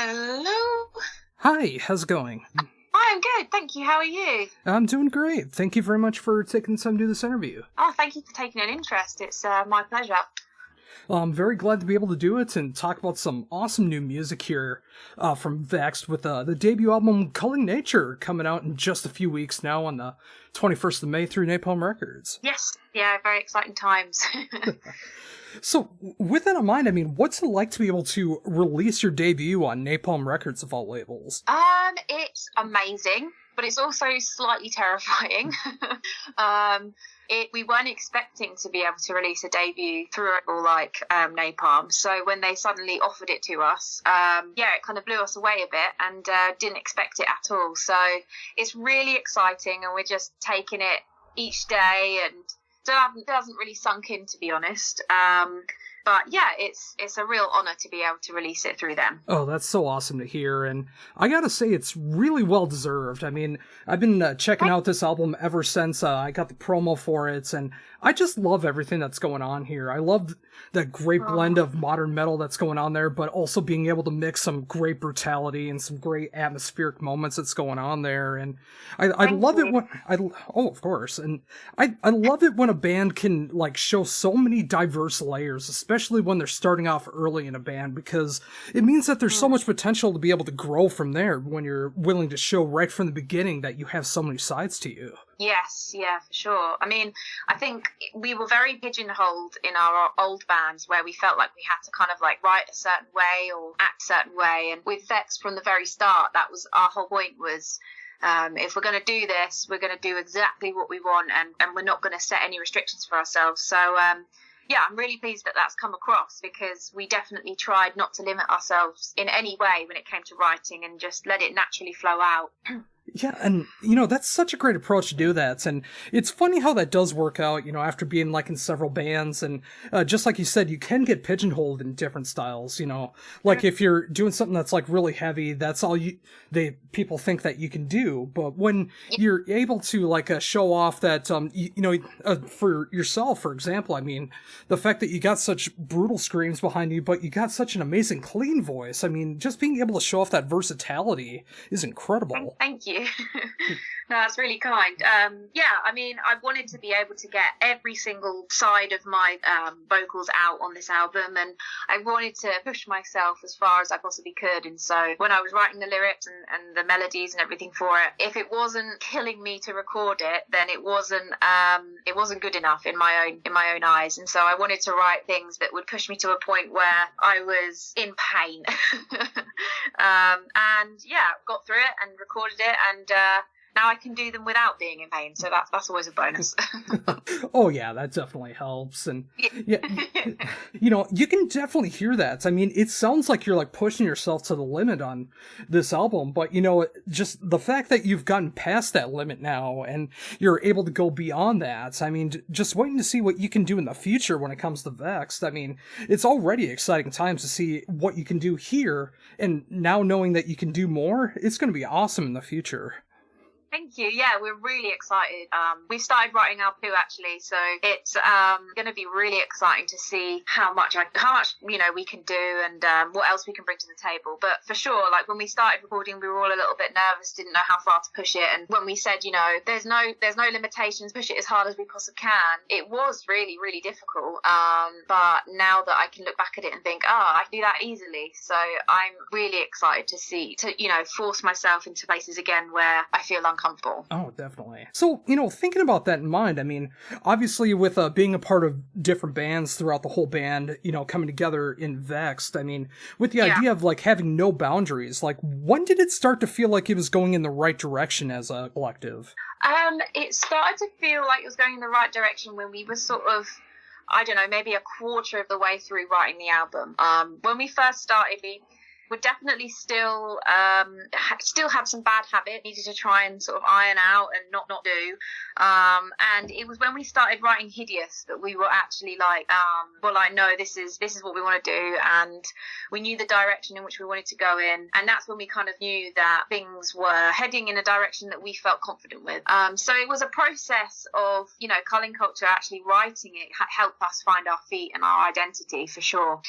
Hello. Hi, how's it going? I'm good, thank you. How are you? I'm doing great. Thank you very much for taking the time to do this interview. Oh, thank you for taking an interest. It's my pleasure. Well, I'm very glad to be able to do it and talk about some awesome new music here from Vexed with the debut album Culling coming out in just a few weeks now on the 21st of May through Napalm Records. Yes, yeah, very exciting times. So, with that in mind, I mean, what's it like to be able to release your debut on Napalm Records of all labels? It's amazing, but it's also slightly terrifying. We weren't expecting to be able to release a debut through it all like Napalm. So when they suddenly offered it to us, it kind of blew us away a bit and didn't expect it at all. So it's really exciting, and we're just taking it each day, and it hasn't really sunk in, to be honest. But yeah, it's a real honour to be able to release it through them. Oh, that's so awesome to hear, and I gotta say, it's really well deserved. I mean, I've been checking out this album ever since I got the promo for it, and I just love everything that's going on here. I love that great blend of modern metal that's going on there, but also being able to mix some great brutality and some great atmospheric moments that's going on there. And I love it when of course, and I love it when a band can like show so many diverse layers, especially when they're starting off early in a band, because it means that there's so much potential to be able to grow from there when you're willing to show right from the beginning that you have so many sides to you. Yes, yeah, for sure. I mean, I think we were very pigeonholed in our old bands where we felt like we had to kind of like write a certain way or act a certain way. And with Vex from the very start, that was our whole point was, if we're going to do this, we're going to do exactly what we want, and we're not going to set any restrictions for ourselves. So, yeah, I'm really pleased that that's come across, because we definitely tried not to limit ourselves in any way when it came to writing and just let it naturally flow out. Yeah, and, that's such a great approach to do that, and it's funny how that does work out, after being, like, in several bands, and just like you said, you can get pigeonholed in different styles, like, if you're doing something that's, like, really heavy, that's all people think that you can do, but when you're able to, like, show off that, for yourself, for example, I mean, the fact that you got such brutal screams behind you, but you got such an amazing clean voice, I mean, just being able to show off that versatility is incredible. Thank you. No, that's really kind. I mean, I wanted to be able to get every single side of my vocals out on this album, and I wanted to push myself as far as I possibly could. And so when I was writing the lyrics and the melodies and everything for it, if it wasn't killing me to record it, then it wasn't good enough in my own eyes. And so I wanted to write things that would push me to a point where I was in pain. And yeah, got through it and recorded it, and now I can do them without being in pain, so that's always a bonus. Oh yeah, that definitely helps, and yeah, you can definitely hear that. I mean, it sounds like you're like pushing yourself to the limit on this album, but just the fact that you've gotten past that limit now and you're able to go beyond that, I mean, just waiting to see what you can do in the future when it comes to Vexed. I mean, it's already exciting times to see what you can do here, and now knowing that you can do more, it's going to be awesome in the future. Thank you. Yeah, we're really excited. We've started writing our poo actually, so it's going to be really exciting to see how much we can do and what else we can bring to the table. But for sure, like when we started recording, we were all a little bit nervous, didn't know how far to push it. And when we said, there's no limitations, push it as hard as we possibly can, it was really, really difficult. But now that I can look back at it and think, I can do that easily. So I'm really excited to force myself into places again where I feel uncomfortable. Oh, definitely. So, thinking about that in mind, I mean, obviously with being a part of different bands throughout the whole band, coming together in Vexed, I mean, with the idea of like having no boundaries, like when did it start to feel like it was going in the right direction as a collective? It started to feel like it was going in the right direction when we were sort of, I don't know, maybe a quarter of the way through writing the album. When we first started, we're definitely still have some bad habit needed to try and sort of iron out and not do. And it was when we started writing Hideous that we were actually like, I know this is what we want to do, and we knew the direction in which we wanted to go in, and that's when we kind of knew that things were heading in a direction that we felt confident with. So it was a process of, Culling Culture actually writing it helped us find our feet and our identity for sure.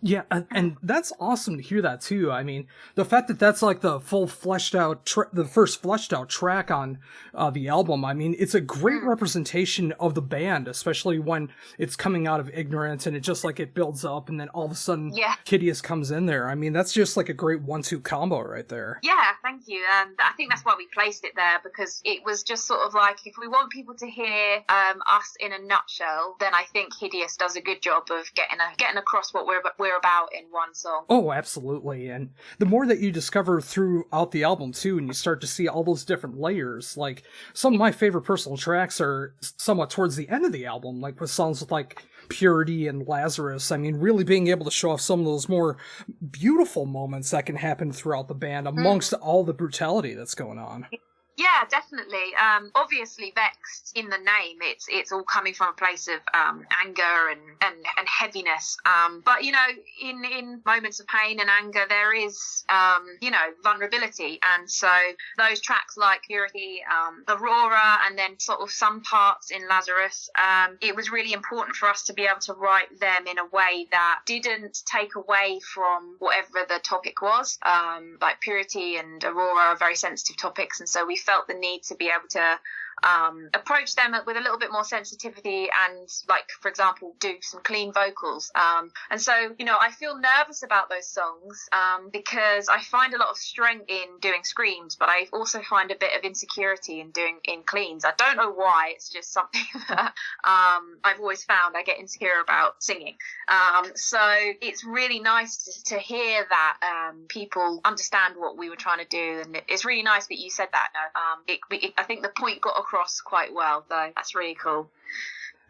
Yeah, and that's awesome to hear that too. I mean, the fact that that's like the full fleshed out, the first fleshed out track on the album. I mean, it's a great representation of the band, especially when it's coming out of ignorance and it just like it builds up, and then all of a sudden, Kidius comes in there. I mean, that's just like a great 1-2 combo right there. Yeah, thank you. I think that's why we placed it there, because it was just sort of like, if we want people to hear us in a nutshell, then I think Hideous does a good job of getting across what we're about in one song. Oh, absolutely. And the more that you discover throughout the album too, and you start to see all those different layers, like some of my favorite personal tracks are somewhat towards the end of the album, like with songs with like Purity and Lazarus. I mean, really being able to show off some of those more beautiful moments that can happen throughout the band amongst all the brutality that's going on. Yeah, definitely. Obviously, Vexed, in the name, it's all coming from a place of anger and heaviness. But, you know, in moments of pain and anger, there is, you know, vulnerability. And so those tracks like Purity, Aurora, and then sort of some parts in Lazarus, it was really important for us to be able to write them in a way that didn't take away from whatever the topic was. Like Purity and Aurora are very sensitive topics, and so we felt the need to be able to approach them with a little bit more sensitivity and, like, for example, do some clean vocals. And so, you know, I feel nervous about those songs because I find a lot of strength in doing screams, but I also find a bit of insecurity in doing cleans. I don't know why. It's just something that I've always found I get insecure about singing. So it's really nice to hear that people understand what we were trying to do, and it's really nice that you said that. I think the point got across quite well, though. That's really cool.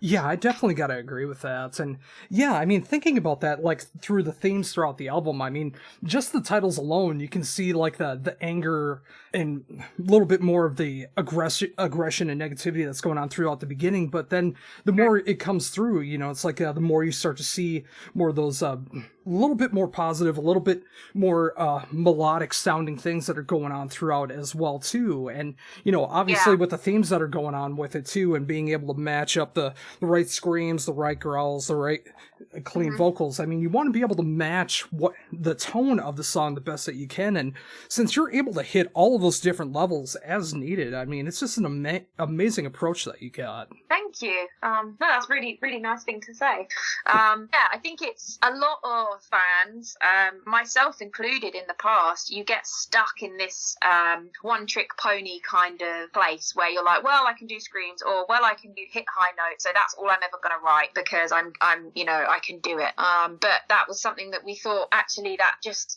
Yeah, I definitely gotta agree with that. And yeah, I mean, thinking about that, like, through the themes throughout the album, I mean, just the titles alone, you can see, like, the anger and a little bit more of the aggression and negativity that's going on throughout the beginning. But then the more it comes through, you know, it's like the more you start to see more of those a little bit more positive, a little bit more melodic sounding things that are going on throughout as well too. And, you know, obviously with the themes that are going on with it too, and being able to match up the right screams, the right growls, the right clean vocals. I mean, you want to be able to match what the tone of the song the best that you can. And since you're able to hit all of those different levels as needed, I mean, it's just an amazing approach that you got. Thank you. No, that's really, really nice thing to say. Yeah, I think it's a lot of fans, myself included in the past, you get stuck in this one-trick pony kind of place where you're like, well, I can do screams, or well, I can hit high notes, so that's all I'm ever going to write because I'm, you know, I can do it. But that was something that we thought actually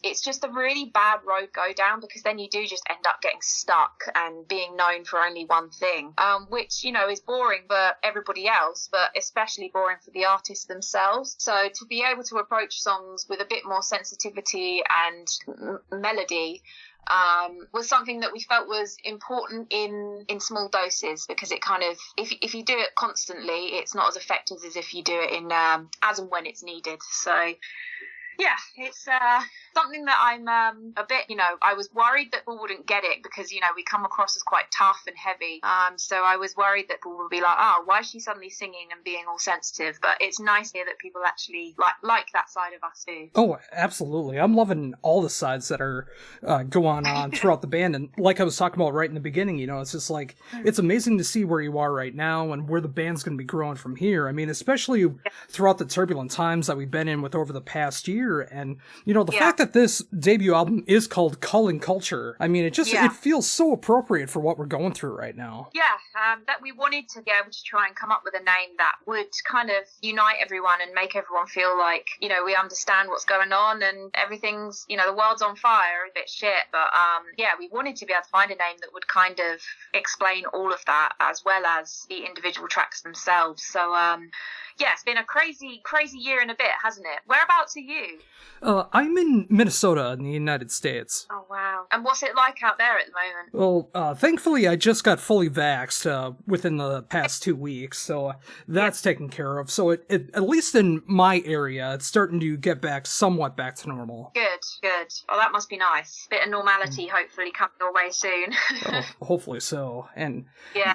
it's just a really bad road go down, because then you do just end up getting stuck and being known for only one thing, which, you know, is boring for everybody else, but especially boring for the artists themselves. So to be able to approach songs with a bit more sensitivity and melody was something that we felt was important in small doses, because it kind of, if you do it constantly, it's not as effective as if you do it in as and when it's needed. So yeah, it's something that I'm a bit, you know, I was worried that people wouldn't get it because, you know, we come across as quite tough and heavy. So I was worried that people would be like, oh, why is she suddenly singing and being all sensitive? But it's nice to hear that people actually like that side of us too. Oh, absolutely. I'm loving all the sides that are going on throughout the band. And like I was talking about right in the beginning, you know, it's just like, it's amazing to see where you are right now and where the band's going to be growing from here. I mean, especially throughout the turbulent times that we've been in with over the past year. And, you know, the fact that this debut album is called Culling Culture, I mean, it just, it feels so appropriate for what we're going through right now. Yeah, that we wanted to be able to try and come up with a name that would kind of unite everyone and make everyone feel like, you know, we understand what's going on and everything's, you know, the world's on fire, a bit shit. But, yeah, we wanted to be able to find a name that would kind of explain all of that as well as the individual tracks themselves. So, yeah, it's been a crazy, crazy year and a bit, hasn't it? Whereabouts are you? I'm in Minnesota in the United States. Oh, wow. And what's it like out there at the moment? Well, thankfully, I just got fully vaxxed within the past 2 weeks, so that's taken care of. So it, at least in my area, it's starting to get somewhat back to normal. Good, good. Oh, that must be nice. Bit of normality, hopefully, coming your way soon. Hopefully so. And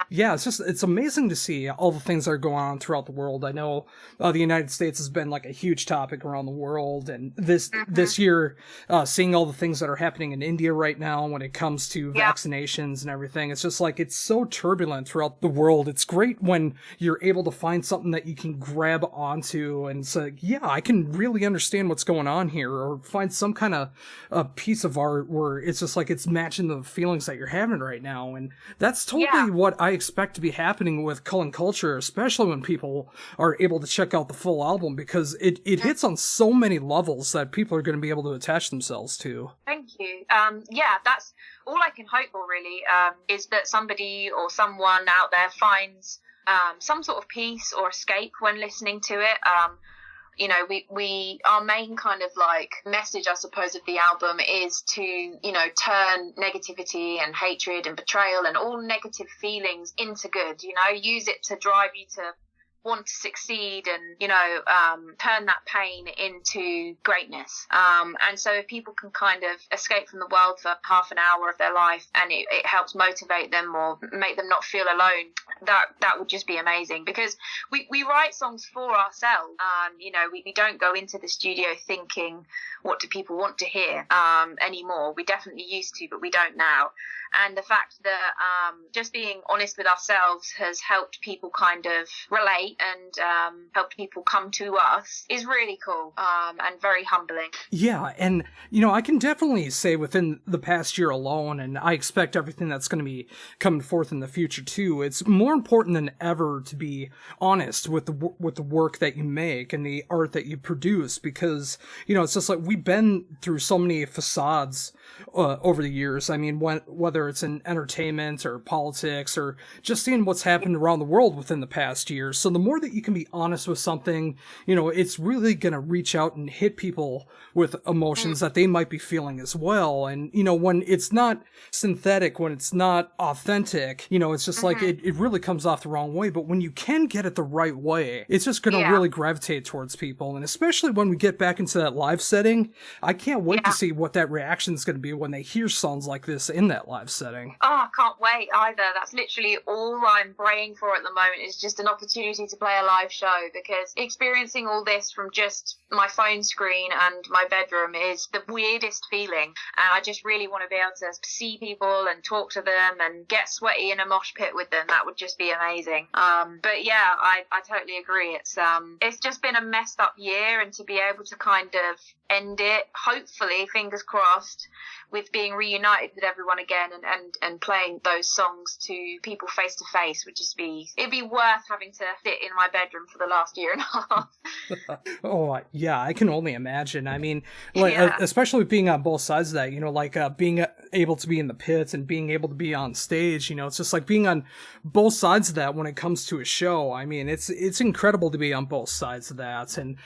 yeah, it's amazing to see all the things that are going on throughout the world. I know the United States has been like a huge topic around the world, And this year, seeing all the things that are happening in India right now when it comes to vaccinations and everything, it's just like, it's so turbulent throughout the world. It's great when you're able to find something that you can grab onto and say, yeah, I can really understand what's going on here, or find some kind of a piece of art where it's just like it's matching the feelings that you're having right now. And that's totally what I expect to be happening with Culling Culture, especially when people are able to check out the full album, because it hits on so many levels that people are going to be able to attach themselves to. Thank you. That's all I can hope for, really, is that somebody or someone out there finds some sort of peace or escape when listening to it. You know, we our main kind of like message, I suppose, of the album is to, you know, turn negativity and hatred and betrayal and all negative feelings into good, you know, use it to drive you to want to succeed and, you know, turn that pain into greatness. And so if people can kind of escape from the world for half an hour of their life and it helps motivate them or make them not feel alone, that would just be amazing, because we write songs for ourselves. You know, we don't go into the studio thinking, what do people want to hear anymore? We definitely used to, but we don't now. And the fact that just being honest with ourselves has helped people kind of relate and helped people come to us is really cool and very humbling. Yeah, and, you know, I can definitely say within the past year alone, and I expect everything that's going to be coming forth in the future too, it's more important than ever to be honest with the work that you make and the art that you produce, because, you know, it's just like we've been through so many facades over the years. I mean, whether it's in entertainment or politics or just seeing what's happened around the world within the past year. So the more that you can be honest with something, you know, it's really going to reach out and hit people with emotions that they might be feeling as well. And, you know, when it's not synthetic, when it's not authentic, you know, it's just like it really comes off the wrong way. But when you can get it the right way, it's just going to really gravitate towards people. And especially when we get back into that live setting, I can't wait to see what that reaction is going to be when they hear songs like this in that live setting. Oh, I can't wait either. That's literally all I'm praying for at the moment, is just an opportunity to play a live show, because experiencing all this from just my phone screen and my bedroom is the weirdest feeling, and I just really want to be able to see people and talk to them and get sweaty in a mosh pit with them. That would just be amazing. But yeah, I totally agree. It's just been a messed up year, and to be able to kind of end it, hopefully, fingers crossed, with being reunited with everyone again and playing those songs to people face to face would just be, it'd be worth having to sit in my bedroom for the last year and a half. Oh, yeah, I can only imagine. I mean, like, especially being on both sides of that, you know, like being able to be in the pits and being able to be on stage, you know, it's just like being on both sides of that when it comes to a show. I mean, it's incredible to be on both sides of that. And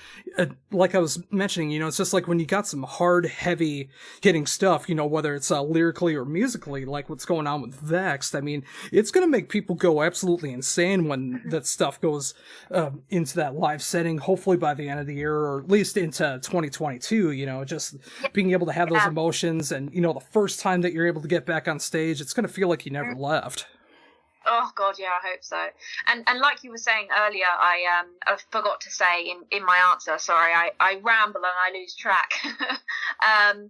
like I was mentioning, you know, it's just like when you got some hard, heavy hitting stuff, you know, whether it's lyrically or musically, like what's going on with Vexed, I mean, it's going to make people go absolutely insane when that stuff goes into that live setting, hopefully by the end of the year, or at least into 2022, you know, just being able to have those emotions. And, you know, the first time that you're able to get back on stage, it's going to feel like you never left. Oh God, yeah, I hope so. And like you were saying earlier, I forgot to say in my answer, sorry, I ramble and I lose track,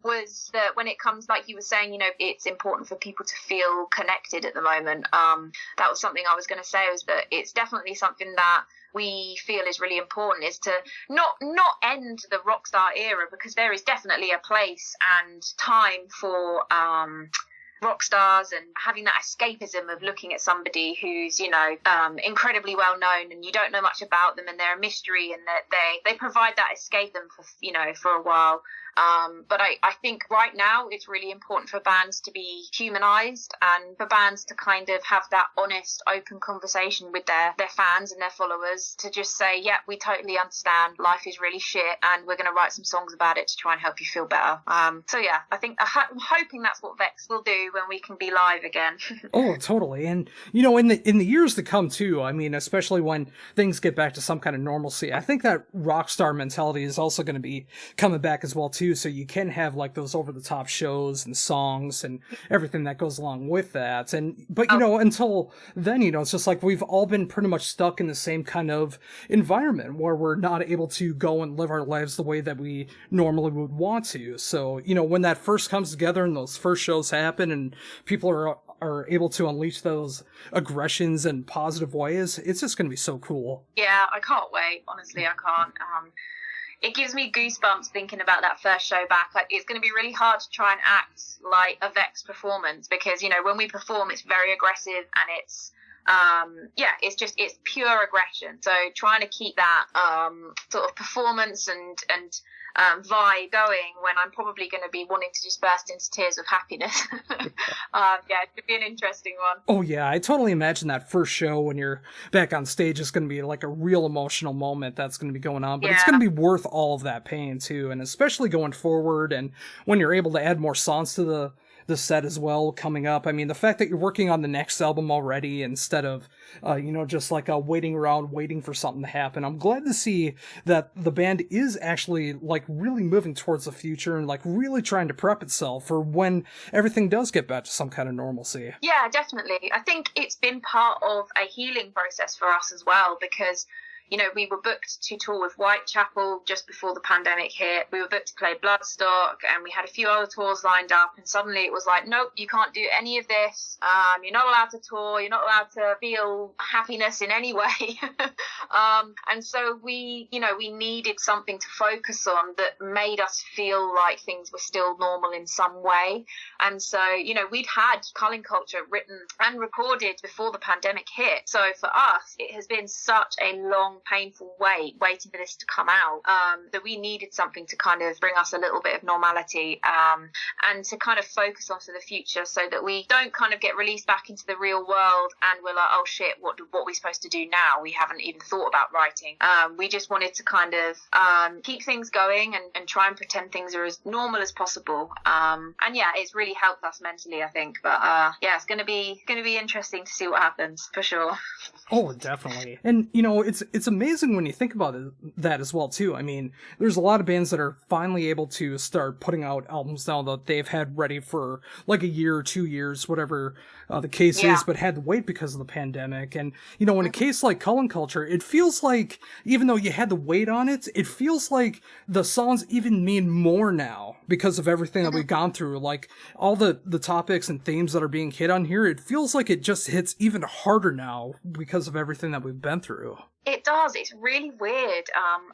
was that when it comes, like you were saying, you know, it's important for people to feel connected at the moment. That was something I was going to say, was that it's definitely something that we feel is really important, is to not end the rockstar era, because there is definitely a place and time for rock stars and having that escapism of looking at somebody who's, you know, incredibly well known and you don't know much about them and they're a mystery, and that they provide that escapism for, you know, for a while. But I think right now it's really important for bands to be humanized and for bands to kind of have that honest, open conversation with their fans and their followers, to just say, yeah, we totally understand, life is really shit and we're going to write some songs about it to try and help you feel better. So yeah, I think I'm hoping that's what Vex will do when we can be live again. Oh, totally. And, you know, in the years to come too, I mean, especially when things get back to some kind of normalcy, I think that rock star mentality is also going to be coming back as well too. too, so you can have like those over the top shows and songs and everything that goes along with that. But you know, until then, you know, it's just like we've all been pretty much stuck in the same kind of environment where we're not able to go and live our lives the way that we normally would want to. So, you know, when that first comes together and those first shows happen and people are able to unleash those aggressions in positive ways, it's just going to be so cool. Yeah, I can't wait. Honestly, I can't. It gives me goosebumps thinking about that first show back. Like, it's going to be really hard to try and act like a Vexed performance because, you know, when we perform, it's very aggressive and it's it's pure aggression. So trying to keep that sort of performance and vibe going when I'm probably going to be wanting to just burst into tears of happiness. It could be an interesting one. Oh yeah, I totally imagine that first show when you're back on stage is going to be like a real emotional moment that's going to be going on, but it's going to be worth all of that pain too, and especially going forward and when you're able to add more songs to the set as well coming up. I mean, the fact that you're working on the next album already instead of, just like waiting around, waiting for something to happen. I'm glad to see that the band is actually like really moving towards the future and like really trying to prep itself for when everything does get back to some kind of normalcy. Yeah, definitely. I think it's been part of a healing process for us as well because, you know, we were booked to tour with Whitechapel just before the pandemic hit. We were booked to play Bloodstock and we had a few other tours lined up. And suddenly it was like, nope, you can't do any of this. You're not allowed to tour. You're not allowed to feel happiness in any way. And so we needed something to focus on that made us feel like things were still normal in some way. And so, you know, we'd had Culling Culture written and recorded before the pandemic hit. So for us, it has been such a long, painful waiting for this to come out, that we needed something to kind of bring us a little bit of normality, and to kind of focus onto the future so that we don't kind of get released back into the real world and we're like, oh shit, what are we supposed to do now? We haven't even thought about writing. We just wanted to kind of keep things going and try and pretend things are as normal as possible. And yeah, it's really helped us mentally, I think. But it's gonna be interesting to see what happens for sure. Oh, definitely. And you know, it's amazing when you think about that as well too. I mean, there's a lot of bands that are finally able to start putting out albums now that they've had ready for like a year or 2 years, whatever the case is, but had to wait because of the pandemic. And you know, in a case like Culling Culture, it feels like even though you had to wait on it, it feels like the songs even mean more now because of everything that we've gone through. Like all the topics and themes that are being hit on here, it feels like it just hits even harder now because of everything that we've been through. It does. It's really weird.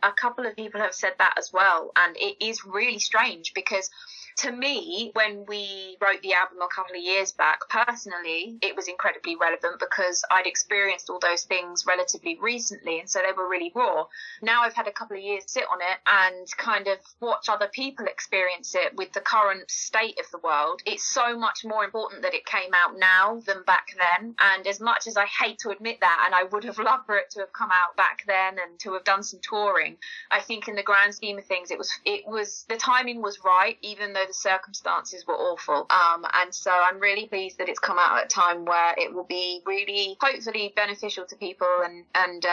A couple of people have said that as well. And it is really strange because to me, when we wrote the album a couple of years back, personally, it was incredibly relevant because I'd experienced all those things relatively recently. And so they were really raw. Now I've had a couple of years to sit on it and kind of watch other people experience it with the current state of the world. It's so much more important that it came out now than back then. And as much as I hate to admit that, and I would have loved for it to have come out back then and to have done some touring, I think in the grand scheme of things, it was the timing was right, even though the circumstances were awful. And so I'm really pleased that it's come out at a time where it will be really, hopefully, beneficial to people and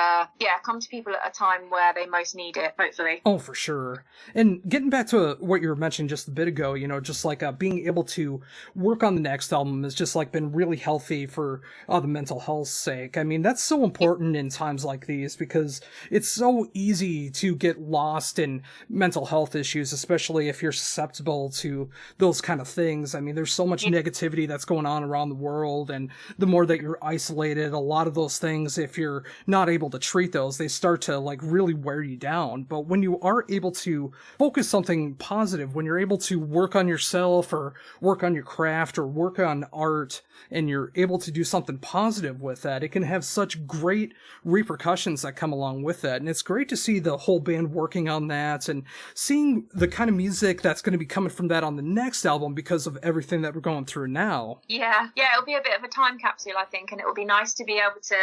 come to people at a time where they most need it, hopefully. Oh, for sure. And getting back to what you were mentioning just a bit ago, you know, just like being able to work on the next album has just like been really healthy for the mental health's sake. I mean, that's so important in times like these because it's so easy to get lost in mental health issues, especially if you're susceptible to those kind of things. I mean, there's so much negativity that's going on around the world, and the more that you're isolated, a lot of those things, if you're not able to treat those, they start to like really wear you down. But when you are able to focus something positive, when you're able to work on yourself or work on your craft or work on art, and you're able to do something positive with that, it can have such great repercussions that come along with that. And it's great to see the whole band working on that and seeing the kind of music that's going to be coming from that on the next album because of everything that we're going through now. Yeah, it'll be a bit of a time capsule, I think, and it'll be nice to be able to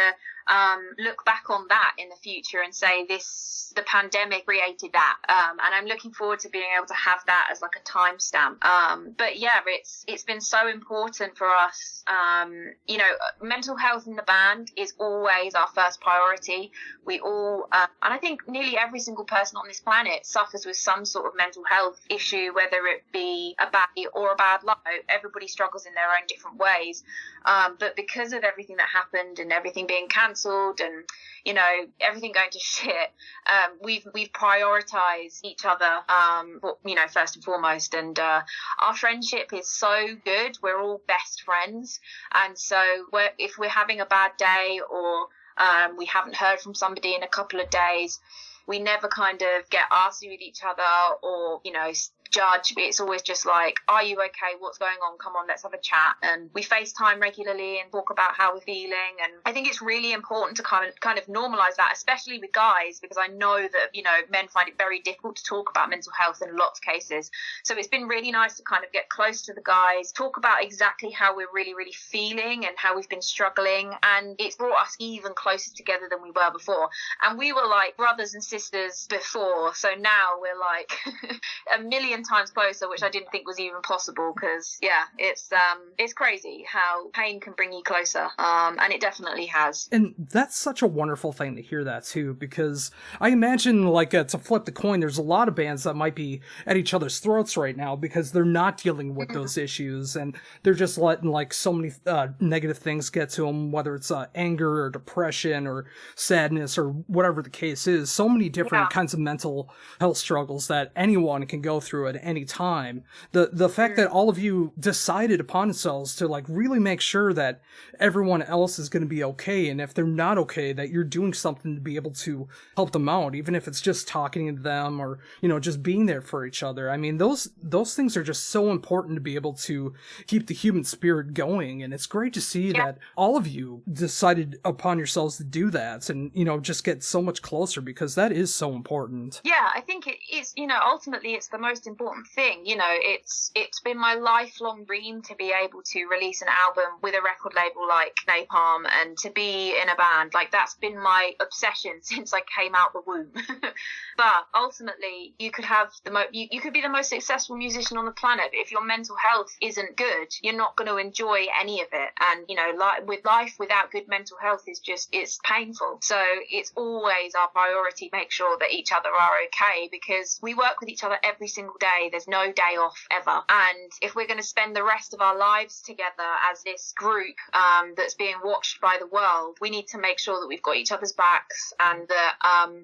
look back on that in the future and say the pandemic created that. And I'm looking forward to being able to have that as like a timestamp. But yeah, it's been so important for us. Mental health in the band is always our first priority. We all, and I think nearly every single person on this planet suffers with some sort of mental health issue, whether it be a bad or a bad life. Everybody struggles in their own different ways. But because of everything that happened and everything being cancelled and, everything going to shit, we've prioritized each other, first and foremost. And our friendship is so good. We're all best friends. And so if we're having a bad day or we haven't heard from somebody in a couple of days, we never kind of get arsy with each other or, judge. It's always just like, are you okay? What's going on? Come on, let's have a chat. And we FaceTime regularly and talk about how we're feeling. And I think it's really important to kind of normalize that, especially with guys, because I know that, men find it very difficult to talk about mental health in lots of cases. So it's been really nice to kind of get close to the guys, talk about exactly how we're really, really feeling and how we've been struggling. And it's brought us even closer together than we were before. And we were like brothers and sisters before. So now we're like a million times closer, which I didn't think was even possible, because it's crazy how pain can bring you closer, and it definitely has. And that's such a wonderful thing to hear that too, because I imagine to flip the coin, there's a lot of bands that might be at each other's throats right now because they're not dealing with those issues and they're just letting so many negative things get to them, whether it's anger or depression or sadness or whatever the case is. So many different kinds of mental health struggles that anyone can go through at any time. The fact that all of you decided upon yourselves to really make sure that everyone else is going to be okay, and if they're not okay, that you're doing something to be able to help them out, even if it's just talking to them or just being there for each other. I mean, those things are just so important to be able to keep the human spirit going, and it's great to see that all of you decided upon yourselves to do that and just get so much closer, because that is so important. Yeah, I think it is, ultimately it's the most important thing. It's been my lifelong dream to be able to release an album with a record label like Napalm and to be in a band. That's been my obsession since I came out the womb. But ultimately, you could have you could be the most successful musician on the planet, but if your mental health isn't good, you're not going to enjoy any of it. And life without good mental health it's painful. So it's always our priority make sure that each other are okay, because we work with each other every single day. There's no day off ever. And if we're going to spend the rest of our lives together as this group that's being watched by the world, we need to make sure that we've got each other's backs and that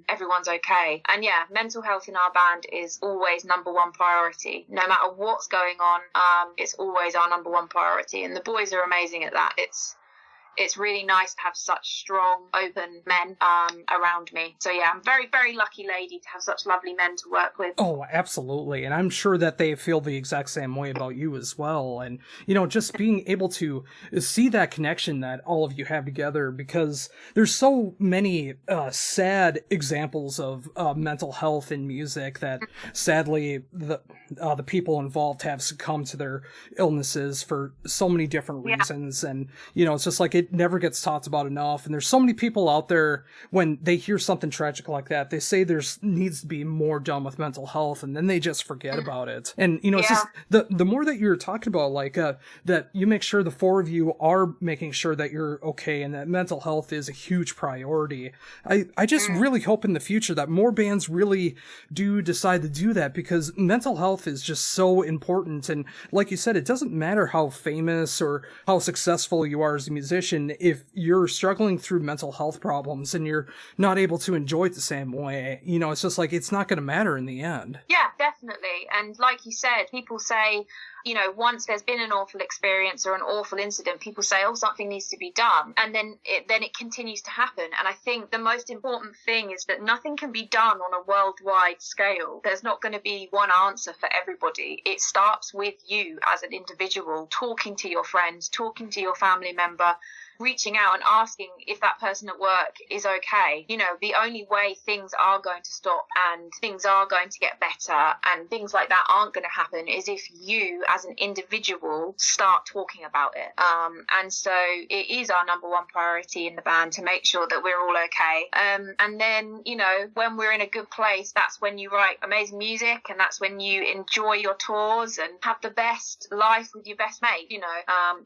everyone's okay. And yeah, mental health in our band is always number one priority. No matter what's going on, it's always our number one priority. And the boys are amazing at that. It's really nice to have such strong, open men around me. So yeah, I'm very, very lucky lady to have such lovely men to work with. Oh, absolutely. And I'm sure that they feel the exact same way about you as well. And, just being able to see that connection that all of you have together, because there's so many sad examples of mental health in music that sadly the people involved have succumbed to their illnesses for so many different reasons. And, it's just it never gets talked about enough. And there's so many people out there, when they hear something tragic like that, they say there's needs to be more done with mental health, and then they just forget about it. And it's just the more that you're talking about that you make sure the four of you are making sure that you're okay and that mental health is a huge priority. I just really hope in the future that more bands really do decide to do that, because mental health is just so important. And like you said, it doesn't matter how famous or how successful you are as a musician. If you're struggling through mental health problems and you're not able to enjoy it the same way, it's just it's not going to matter in the end. Yeah, definitely. And like you said, people say, once there's been an awful experience or an awful incident, people say, oh, something needs to be done. And then it continues to happen. And I think the most important thing is that nothing can be done on a worldwide scale. There's not going to be one answer for everybody. It starts with you as an individual, talking to your friends, talking to your family member, reaching out and asking if that person at work is okay. You know, the only way things are going to stop and things are going to get better and things like that aren't going to happen is if you as an individual start talking about it. And so it is our number one priority in the band to make sure that we're all okay. And then, you know, when we're in a good place, that's when you write amazing music, and that's when you enjoy your tours and have the best life with your best mate. You know,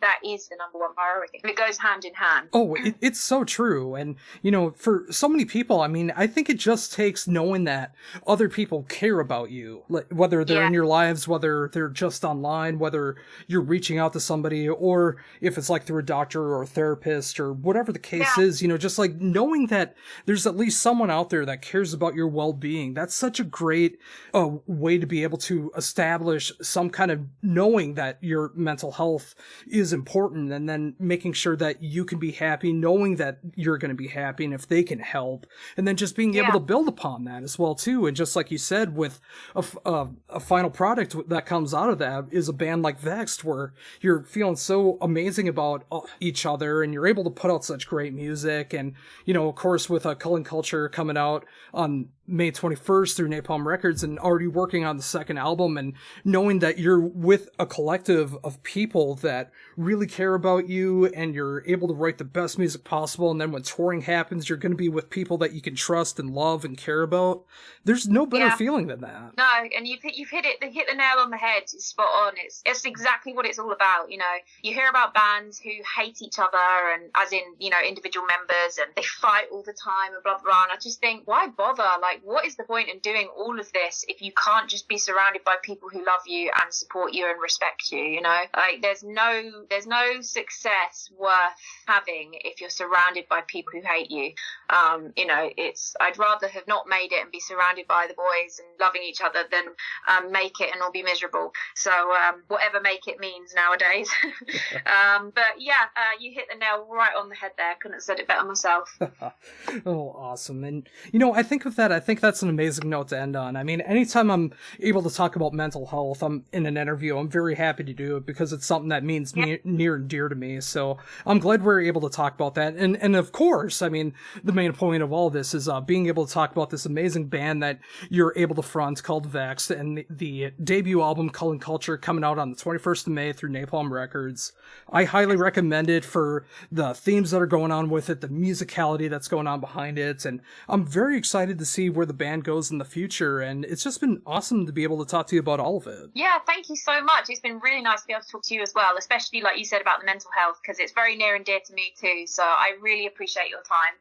that is the number one priority. It goes hand in hand. Oh, it's so true. And, you know, for so many people, I mean, I think it just takes knowing that other people care about you, whether they're in your lives, whether they're just online, whether you're reaching out to somebody, or if it's like through a doctor or a therapist or whatever the case is, you know, just like knowing that there's at least someone out there that cares about your well-being. That's such a great way to be able to establish some kind of knowing that your mental health is important, and then making sure that you can be happy, knowing that you're going to be happy, and if they can help, and then just being able to build upon that as well too. And just like you said, with a final product that comes out of that is a band like Vexed, where you're feeling so amazing about each other, and you're able to put out such great music. And, you know, of course, with Culling Culture coming out on May 21st through Napalm Records, and already working on the second album, and knowing that you're with a collective of people that really care about you, and you're able to write the best music possible. And then when touring happens, you're going to be with people that you can trust and love and care about. There's no better feeling than that. No, and you've hit the nail on the head. It's spot on. It's exactly what it's all about. You know, you hear about bands who hate each other, and as in, you know, individual members, and they fight all the time and blah blah. And I just think, why bother? Like, what is the point in doing all of this if you can't just be surrounded by people who love you and support you and respect you? You know, like there's no success worth having if you're surrounded by people who hate you. You know, I'd rather have not made it and be surrounded by the boys and loving each other than make it and all be miserable. So whatever make it means nowadays. But yeah, you hit the nail right on the head there. Couldn't have said it better myself. Oh, awesome. And, you know, I think that's an amazing note to end on. I mean, anytime I'm able to talk about mental health, I'm in an interview, I'm very happy to do it, because it's something that means near and dear to me. So I'm glad we're able to talk about that. And of course, I mean, the main point of all this is being able to talk about this amazing band that you're able to front called Vexed, and the debut album Culling Culture coming out on the 21st of May through Napalm Records. I highly recommend it for the themes that are going on with it, the musicality that's going on behind it, and I'm very excited to see where the band goes in the future. And it's just been awesome to be able to talk to you about all of it. Yeah, thank you so much. It's been really nice to be able to talk to you as well, especially like you said about the mental health, because it's very near and dear to me too. So I really appreciate your time.